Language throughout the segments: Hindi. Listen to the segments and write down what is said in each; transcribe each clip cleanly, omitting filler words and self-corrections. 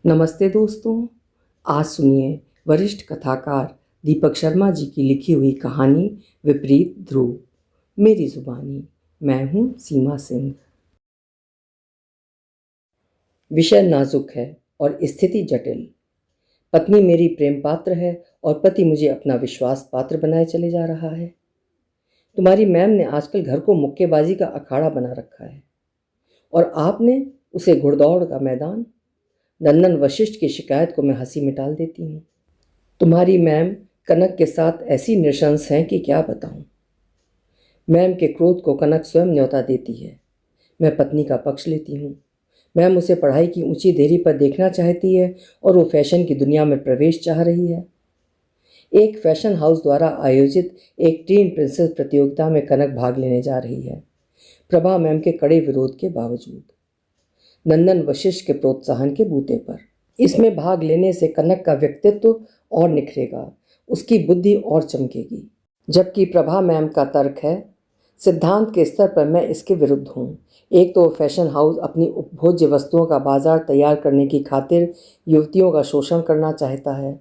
नमस्ते दोस्तों। आज सुनिए वरिष्ठ कथाकार दीपक शर्मा जी की लिखी हुई कहानी विपरीत ध्रुव, मेरी जुबानी। मैं हूँ सीमा सिंह। विषय नाजुक है और स्थिति जटिल। पत्नी मेरी प्रेम पात्र है और पति मुझे अपना विश्वास पात्र बनाए चले जा रहा है। तुम्हारी मैम ने आजकल घर को मुक्केबाजी का अखाड़ा बना रखा है और आपने उसे घुड़दौड़ का मैदान। नंदन वशिष्ठ की शिकायत को मैं हंसी में टाल देती हूँ। तुम्हारी मैम कनक के साथ ऐसी नृशंस हैं कि क्या बताऊं। मैम के क्रोध को कनक स्वयं न्योता देती है। मैं पत्नी का पक्ष लेती हूँ। मैम उसे पढ़ाई की ऊंची देरी पर देखना चाहती है और वो फैशन की दुनिया में प्रवेश चाह रही है। एक फैशन हाउस द्वारा आयोजित एक टीन प्रिंसेस प्रतियोगिता में कनक भाग लेने जा रही है, प्रभा मैम के कड़े विरोध के बावजूद, नंदन वशिष्ठ के प्रोत्साहन के बूते पर। इसमें भाग लेने से कनक का व्यक्तित्व और निखरेगा, उसकी बुद्धि और चमकेगी। जबकि प्रभा मैम का तर्क है, सिद्धांत के स्तर पर मैं इसके विरुद्ध हूँ। एक तो फैशन हाउस अपनी उपभोज्य वस्तुओं का बाजार तैयार करने की खातिर युवतियों का शोषण करना चाहता है,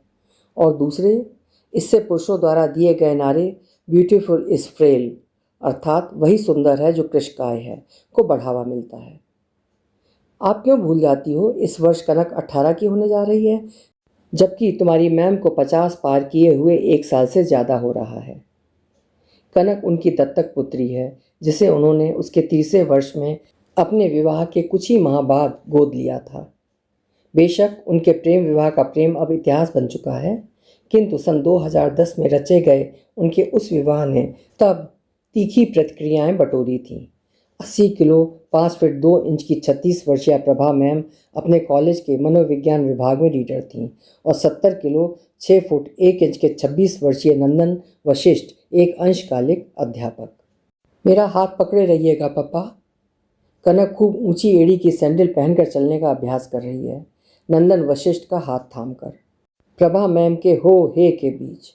और दूसरे, इससे पुरुषों द्वारा दिए गए नारे ब्यूटीफुल इज फ्रेल, अर्थात वही सुंदर है जो कृशकाय है, को बढ़ावा मिलता है। आप क्यों भूल जाती हो, इस वर्ष कनक 18 की होने जा रही है, जबकि तुम्हारी मैम को 50 पार किए हुए 1 साल से ज़्यादा हो रहा है। कनक उनकी दत्तक पुत्री है, जिसे उन्होंने उसके 30वें वर्ष में अपने विवाह के कुछ ही माह बाद गोद लिया था। बेशक उनके प्रेम विवाह का प्रेम अब इतिहास बन चुका है, किंतु सन 2010 में रचे गए उनके उस विवाह ने तब तीखी प्रतिक्रियाएं बटोरी थीं। 80 किलो 5 फीट 2 इंच की 36 वर्षीय प्रभा मैम अपने कॉलेज के मनोविज्ञान विभाग में रीडर थीं और 70 किलो 6 फुट 1 इंच के 26 वर्षीय नंदन वशिष्ठ एक अंशकालिक अध्यापक। मेरा हाथ पकड़े रहिएगा पापा। कनक खूब ऊंची एड़ी की सैंडल पहनकर चलने का अभ्यास कर रही है, नंदन वशिष्ठ का हाथ थामकर, प्रभा मैम के हो हे के बीच।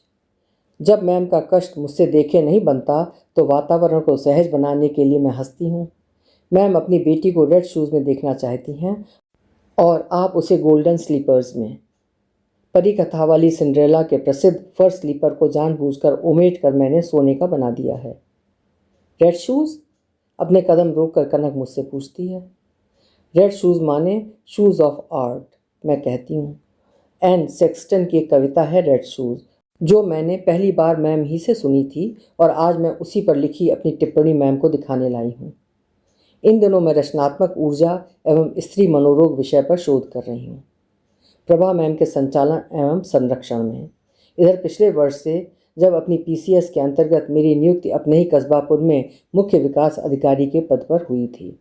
जब मैम का कष्ट मुझसे देखे नहीं बनता तो वातावरण को सहज बनाने के लिए मैं हंसती हूँ। मैम अपनी बेटी को रेड शूज़ में देखना चाहती हैं और आप उसे गोल्डन स्लीपर्स में। परी कथा वाली सिंड्रेला के प्रसिद्ध फर स्लीपर को जानबूझकर उमेट कर मैंने सोने का बना दिया है। Red shoes? अपने कदम रोककर कनक मुझसे पूछती है। रेड शूज़ माने शूज़ ऑफ आर्ट, मैं कहती हूँ। एन सेक्सटन की एक कविता है रेड शूज़, जो मैंने पहली बार मैम ही से सुनी थी और आज मैं उसी पर लिखी अपनी टिप्पणी मैम को दिखाने लाई हूँ। इन दिनों मैं रचनात्मक ऊर्जा एवं स्त्री मनोरोग विषय पर शोध कर रही हूँ, प्रभा मैम के संचालन एवं संरक्षण में। इधर पिछले वर्ष से जब अपनी पीसीएस के अंतर्गत मेरी नियुक्ति अपने ही कस्बापुर में मुख्य विकास अधिकारी के पद पर हुई थी।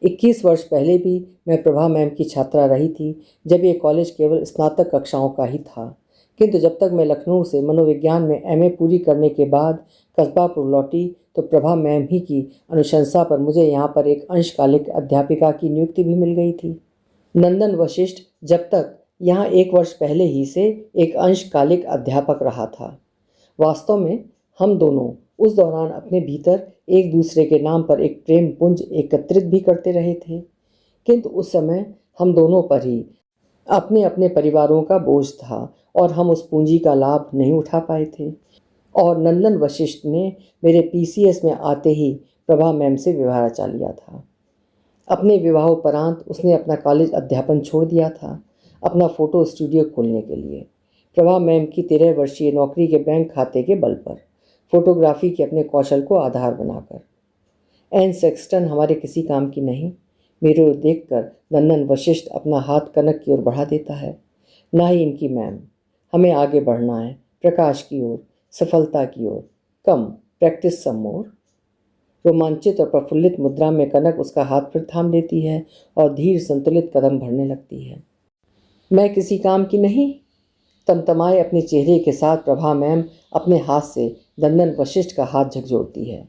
21 वर्ष पहले भी मैं प्रभा मैम की छात्रा रही थी, जब ये कॉलेज केवल स्नातक कक्षाओं का ही था। किंतु जब तक मैं लखनऊ से मनोविज्ञान में एमए पूरी करने के बाद कस्बापुर लौटी तो प्रभा मैम ही की अनुशंसा पर मुझे यहाँ पर एक अंशकालिक अध्यापिका की नियुक्ति भी मिल गई थी। नंदन वशिष्ठ जब तक यहाँ 1 वर्ष पहले ही से एक अंशकालिक अध्यापक रहा था। वास्तव में हम दोनों उस दौरान अपने भीतर एक दूसरे के नाम पर एक प्रेम पुंज एकत्रित भी करते रहे थे, किंतु उस समय हम दोनों पर ही अपने अपने परिवारों का बोझ था और हम उस पूंजी का लाभ नहीं उठा पाए थे। और नंदन वशिष्ठ ने मेरे पीसीएस में आते ही प्रभा मैम से विवाह रचा लिया था। अपने विवाहोपरांत उसने अपना कॉलेज अध्यापन छोड़ दिया था अपना फोटो स्टूडियो खोलने के लिए, प्रभा मैम की 13 वर्षीय नौकरी के बैंक खाते के बल पर, फोटोग्राफी के अपने कौशल को आधार बनाकर। एन सेक्सटन हमारे किसी काम की नहीं। मेरे ओर देखकर नंदन वशिष्ठ अपना हाथ कनक की ओर बढ़ा देता है। ना ही इनकी मैम। हमें आगे बढ़ना है, प्रकाश की ओर, सफलता की ओर। कम, प्रैक्टिस सम मोर। रोमांचित और प्रफुल्लित मुद्रा में कनक उसका हाथ फिर थाम लेती है और धीर संतुलित कदम भरने लगती है। मैं किसी काम की नहीं? तमतमाए अपने चेहरे के साथ प्रभा मैम अपने हाथ से नंदन वशिष्ठ का हाथ झकझोरती है।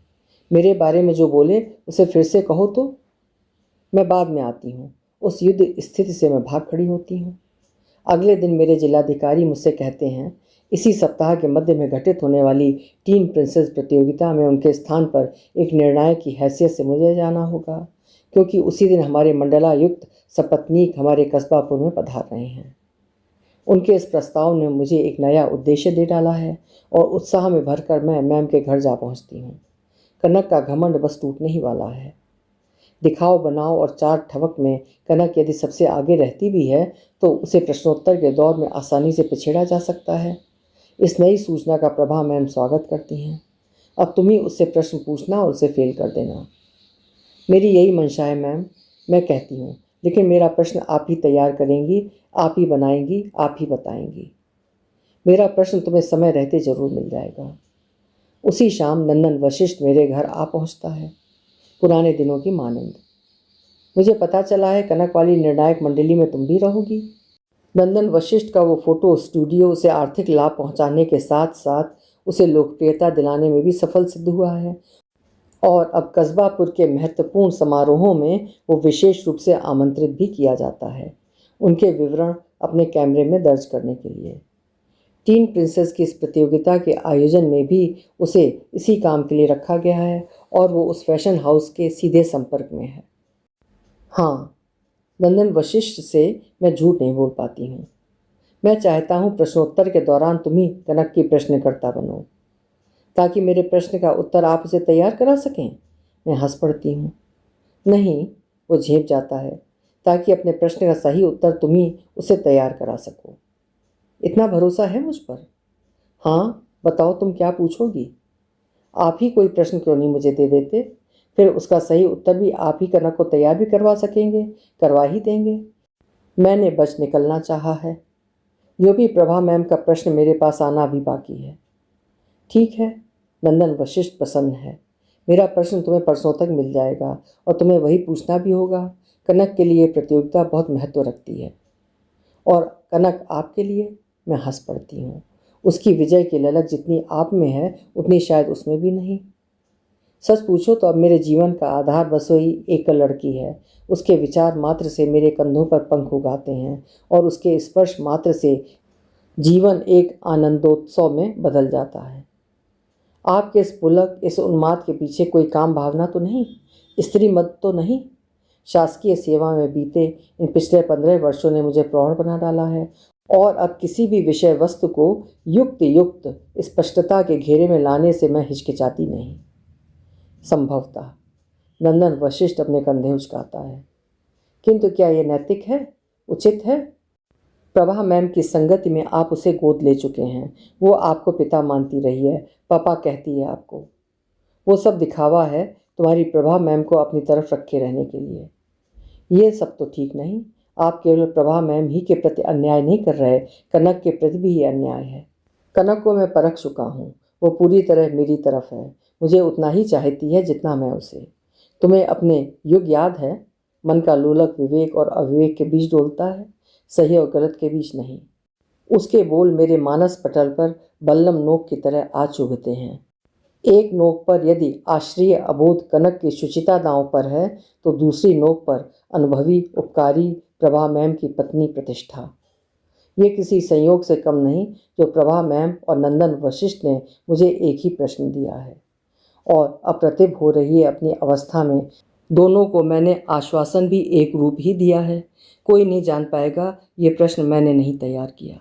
मेरे बारे में जो बोले उसे फिर से कहो तो। मैं बाद में आती हूँ। उस युद्ध स्थिति से मैं भाग खड़ी होती हूँ। अगले दिन मेरे जिलाधिकारी मुझसे कहते हैं, इसी सप्ताह के मध्य में घटित होने वाली टीन प्रिंसेस प्रतियोगिता में उनके स्थान पर एक निर्णायक की हैसियत से मुझे जाना होगा, क्योंकि उसी दिन हमारे मंडलायुक्त सपत्नीक हमारे कस्बापुर में पधार रहे हैं। उनके इस प्रस्ताव ने मुझे एक नया उद्देश्य दे डाला है और उत्साह में भरकर मैं मैम के घर जा पहुंचती हूँ। कनक का घमंड बस टूटने ही वाला है। दिखाओ बनाओ और चार ठवक में कनक यदि सबसे आगे रहती भी है तो उसे प्रश्नोत्तर के दौर में आसानी से पिछेड़ा जा सकता है। इस नई सूचना का प्रभा मैम स्वागत करती हैं। अब तुम ही उससे प्रश्न पूछना और उसे फेल कर देना। मेरी यही मंशा है मैम, मैं कहती हूँ, लेकिन मेरा प्रश्न आप ही तैयार करेंगी, आप ही बनाएंगी, आप ही बताएंगी। मेरा प्रश्न तुम्हें समय रहते जरूर मिल जाएगा। उसी शाम नंदन वशिष्ठ मेरे घर आ पहुँचता है, पुराने दिनों की मानंद। मुझे पता चला है कनक वाली निर्णायक मंडली में तुम भी रहोगी। नंदन वशिष्ठ का वो फोटो स्टूडियो उसे आर्थिक लाभ पहुंचाने के साथ साथ उसे लोकप्रियता दिलाने में भी सफल सिद्ध हुआ है और अब कस्बापुर के महत्वपूर्ण समारोहों में वो विशेष रूप से आमंत्रित भी किया जाता है, उनके विवरण अपने कैमरे में दर्ज करने के लिए। टीन प्रिंसेस की इस प्रतियोगिता के आयोजन में भी उसे इसी काम के लिए रखा गया है और वो उस फैशन हाउस के सीधे संपर्क में है। हाँ, नंदन वशिष्ठ से मैं झूठ नहीं बोल पाती हूँ। मैं चाहता हूँ प्रश्नोत्तर के दौरान तुम ही कनक की प्रश्नकर्ता बनो, ताकि मेरे प्रश्न का उत्तर आप उसे तैयार करा सकें। मैं हंस पड़ती हूँ। नहीं, वो झेप जाता है, ताकि अपने प्रश्न का सही उत्तर तुम ही उसे तैयार करा सको। इतना भरोसा है मुझ पर? हाँ, बताओ तुम क्या पूछोगी? आप ही कोई प्रश्न क्यों नहीं मुझे दे देते? फिर उसका सही उत्तर भी आप ही कनक को तैयार भी करवा सकेंगे, करवा ही देंगे। मैंने बच निकलना चाहा है। यो भी प्रभा मैम का प्रश्न मेरे पास आना भी बाकी है। ठीक है, नंदन वशिष्ठ प्रसन्न है। मेरा प्रश्न तुम्हें परसों तक मिल जाएगा और तुम्हें वही पूछना भी होगा। कनक के लिए प्रतियोगिता बहुत महत्व रखती है। और कनक आपके लिए? मैं हंस पड़ती हूँ। उसकी विजय की ललक जितनी आप में है उतनी शायद उसमें भी नहीं। सच पूछो तो अब मेरे जीवन का आधार बस वही एक लड़की है। उसके विचार मात्र से मेरे कंधों पर पंख उगाते हैं और उसके स्पर्श मात्र से जीवन एक आनंदोत्सव में बदल जाता है। आपके इस पुलक, इस उन्माद के पीछे कोई काम भावना तो नहीं? स्त्री मत तो नहीं? शासकीय सेवा में बीते इन पिछले 15 वर्षों ने मुझे प्रौढ़ बना डाला है और अब किसी भी विषय वस्तु को युक्त स्पष्टता के घेरे में लाने से मैं हिचकिचाती नहीं। संभवतः। नंदन वशिष्ठ अपने कंधे उचकाता है। किंतु क्या यह नैतिक है, उचित है? प्रभा मैम की संगति में आप उसे गोद ले चुके हैं। वो आपको पिता मानती रही है, पापा कहती है आपको। वो सब दिखावा है तुम्हारी प्रभा मैम को अपनी तरफ रखे रहने के लिए। ये सब तो ठीक नहीं। आप केवल प्रभा मैम ही के प्रति अन्याय नहीं कर रहे, कनक के प्रति भी ये अन्याय है। कनक को मैं परख चुका हूँ, वो पूरी तरह मेरी तरफ है। मुझे उतना ही चाहती है जितना मैं उसे। तुम्हें अपने युग याद है? मन का लोलक विवेक और अविवेक के बीच डोलता है, सही और गलत के बीच नहीं। उसके बोल मेरे मानस पटल पर बल्लम नोक की तरह आ चुभते हैं। एक नोक पर यदि आश्रय अबोध कनक की शुचिता दांव पर है तो दूसरी नोक पर अनुभवी उपकारी प्रभा मैम की पत्नी प्रतिष्ठा। ये किसी संयोग से कम नहीं जो प्रभा मैम और नंदन वशिष्ठ ने मुझे एक ही प्रश्न दिया है और अप्रतिभ हो रही है अपनी अवस्था में दोनों को मैंने आश्वासन भी एक रूप ही दिया है। कोई नहीं जान पाएगा ये प्रश्न मैंने नहीं तैयार किया।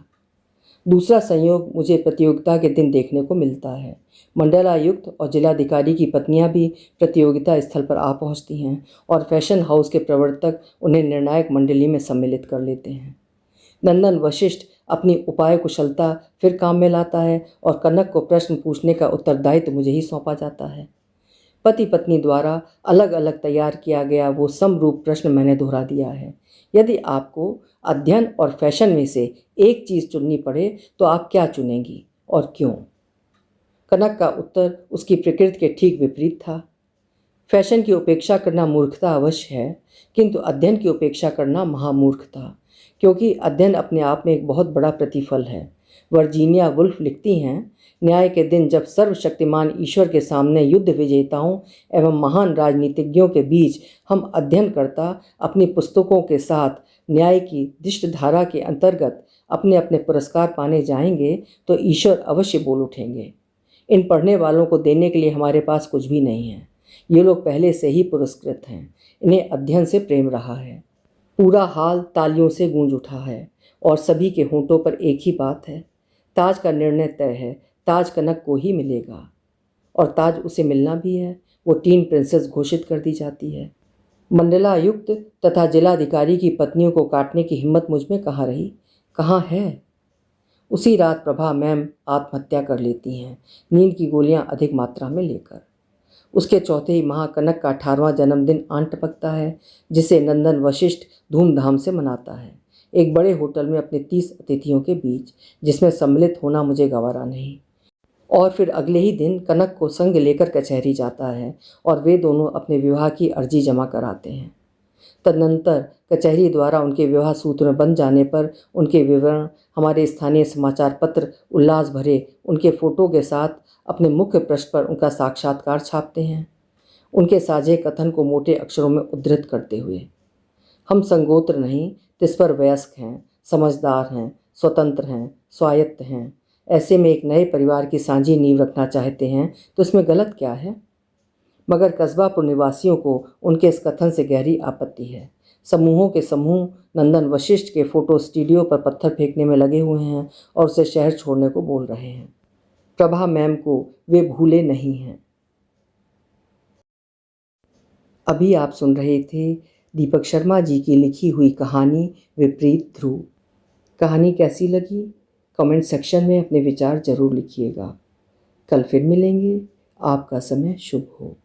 दूसरा संयोग मुझे प्रतियोगिता के दिन देखने को मिलता है। मंडलायुक्त और जिलाधिकारी की पत्नियां भी प्रतियोगिता स्थल पर आ पहुंचती हैं और फैशन हाउस के प्रवर्तक उन्हें निर्णायक मंडली में सम्मिलित कर लेते हैं। नंदन वशिष्ठ अपनी उपाय कुशलता फिर काम में लाता है और कनक को प्रश्न पूछने का उत्तरदायित्व मुझे ही सौंपा जाता है। पति पत्नी द्वारा अलग अलग तैयार किया गया वो समरूप प्रश्न मैंने दोहरा दिया है। यदि आपको अध्ययन और फैशन में से एक चीज़ चुननी पड़े तो आप क्या चुनेंगी और क्यों? कनक का उत्तर उसकी प्रकृति के ठीक विपरीत था। फैशन की उपेक्षा करना मूर्खता अवश्य है, किंतु अध्ययन की उपेक्षा करना महामूर्खता, क्योंकि अध्ययन अपने आप में एक बहुत बड़ा प्रतिफल है। वर्जीनिया वुल्फ लिखती हैं, न्याय के दिन जब सर्वशक्तिमान ईश्वर के सामने युद्ध विजेताओं एवं महान राजनीतिज्ञों के बीच हम अध्ययनकर्ता अपनी पुस्तकों के साथ न्याय की दृष्ट धारा के अंतर्गत अपने अपने पुरस्कार पाने जाएंगे तो ईश्वर अवश्य बोल उठेंगे, इन पढ़ने वालों को देने के लिए हमारे पास कुछ भी नहीं है। ये लोग पहले से ही पुरस्कृत हैं। इन्हें अध्ययन से प्रेम रहा है। पूरा हाल तालियों से गूंज उठा है और सभी के होंठों पर एक ही बात है, ताज का निर्णय तय है, ताज कनक को ही मिलेगा। और ताज उसे मिलना भी है। वो टीन प्रिंसेस घोषित कर दी जाती है। मंडलायुक्त तथा जिलाधिकारी की पत्नियों को काटने की हिम्मत मुझ में कहाँ रही, कहाँ है। उसी रात प्रभा मैम आत्महत्या कर लेती हैं, नींद की गोलियां अधिक मात्रा में लेकर। उसके चौथे ही माह कनक का 18वां जन्मदिन आन टपकता है, जिसे नंदन वशिष्ठ धूमधाम से मनाता है, एक बड़े होटल में अपने 30 अतिथियों के बीच, जिसमें सम्मिलित होना मुझे गवारा नहीं। और फिर अगले ही दिन कनक को संग लेकर कचहरी जाता है और वे दोनों अपने विवाह की अर्जी जमा कराते हैं। तदनंतर कचहरी द्वारा उनके विवाह सूत्र में बंध जाने पर उनके विवरण हमारे स्थानीय समाचार पत्र उल्लास भरे उनके फोटो के साथ अपने मुख्य पृष्ठ पर उनका साक्षात्कार छापते हैं, उनके साझे कथन को मोटे अक्षरों में उद्धृत करते हुए। हम संगोत्र नहीं, तिस पर वयस्क हैं, समझदार हैं, स्वतंत्र हैं, स्वायत्त हैं। ऐसे में एक नए परिवार की सांझी नींव रखना चाहते हैं तो इसमें गलत क्या है। मगर कस्बापुर निवासियों को उनके इस कथन से गहरी आपत्ति है। समूहों के समूह नंदन वशिष्ठ के फोटो स्टूडियो पर पत्थर फेंकने में लगे हुए हैं और उसे शहर छोड़ने को बोल रहे हैं। प्रभा मैम को वे भूले नहीं हैं। अभी आप सुन रहे थे दीपक शर्मा जी की लिखी हुई कहानी विपरीत ध्रुव। कहानी कैसी लगी कमेंट सेक्शन में अपने विचार जरूर लिखिएगा। कल फिर मिलेंगे। आपका समय शुभ हो।